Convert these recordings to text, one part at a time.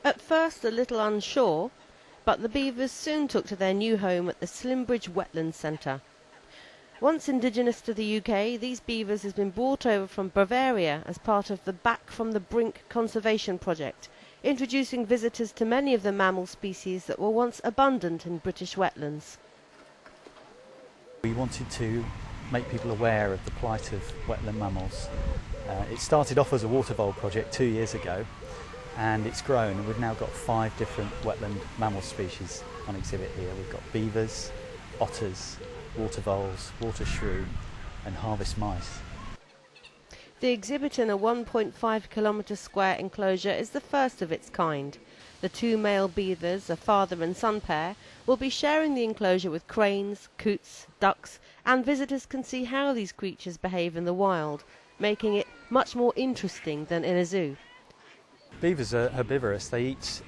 At first a little unsure, but the beavers soon took to their new home at the Slimbridge Wetlands Centre. Once indigenous to the UK, these beavers have been brought over from Bavaria as part of the Back from the Brink conservation project, introducing visitors to many of the mammal species that were once abundant in British wetlands. We wanted to make people aware of the plight of wetland mammals. It started off as a water vole project 2 years ago, and it's grown, and we've now got 5 different wetland mammal species on exhibit here. We've got beavers, otters, water voles, water shrew and harvest mice. The exhibit in a 1.5 kilometre square enclosure is the first of its kind. The 2 male beavers, a father and son pair, will be sharing the enclosure with cranes, coots, ducks, and visitors can see how these creatures behave in the wild, making it much more interesting than in a zoo. Beavers are herbivorous. They eat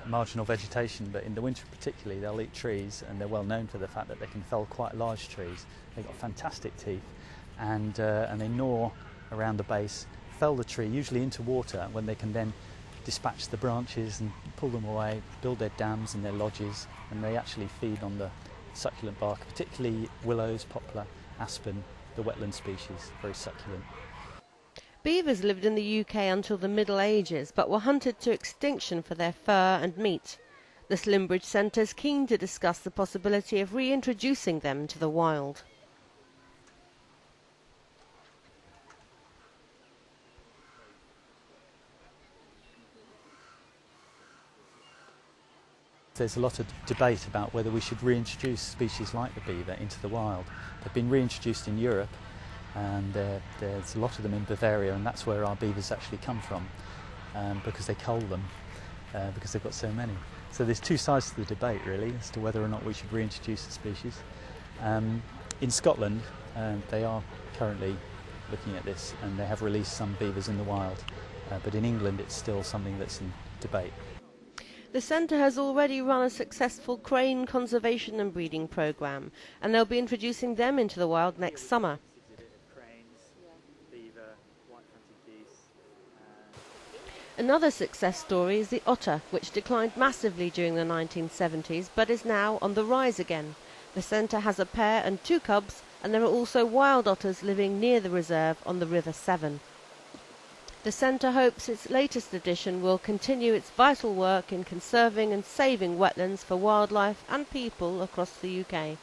marginal vegetation, but in the winter particularly they'll eat trees, and they're well known for the fact that they can fell quite large trees. They've got fantastic teeth, and they gnaw around the base, fell the tree usually into water, when they can then dispatch the branches and pull them away, build their dams and their lodges, and they actually feed on the succulent bark, particularly willows, poplar, aspen, the wetland species, very succulent. Beavers lived in the UK until the Middle Ages, but were hunted to extinction for their fur and meat. The Slimbridge Centre is keen to discuss the possibility of reintroducing them to the wild. There's a lot of debate about whether we should reintroduce species like the beaver into the wild. They've been reintroduced in Europe, and there's a lot of them in Bavaria, and that's where our beavers actually come from, because they cull them, because they've got so many. So there's 2 sides to the debate really as to whether or not we should reintroduce the species. In Scotland they are currently looking at this, and they have released some beavers in the wild, but in England it's still something that's in debate. The centre has already run a successful crane conservation and breeding programme, and they'll be introducing them into the wild next summer. Another success story is the otter, which declined massively during the 1970s but is now on the rise again. The centre has a pair and 2 cubs, and there are also wild otters living near the reserve on the River Severn. The centre hopes its latest edition will continue its vital work in conserving and saving wetlands for wildlife and people across the UK.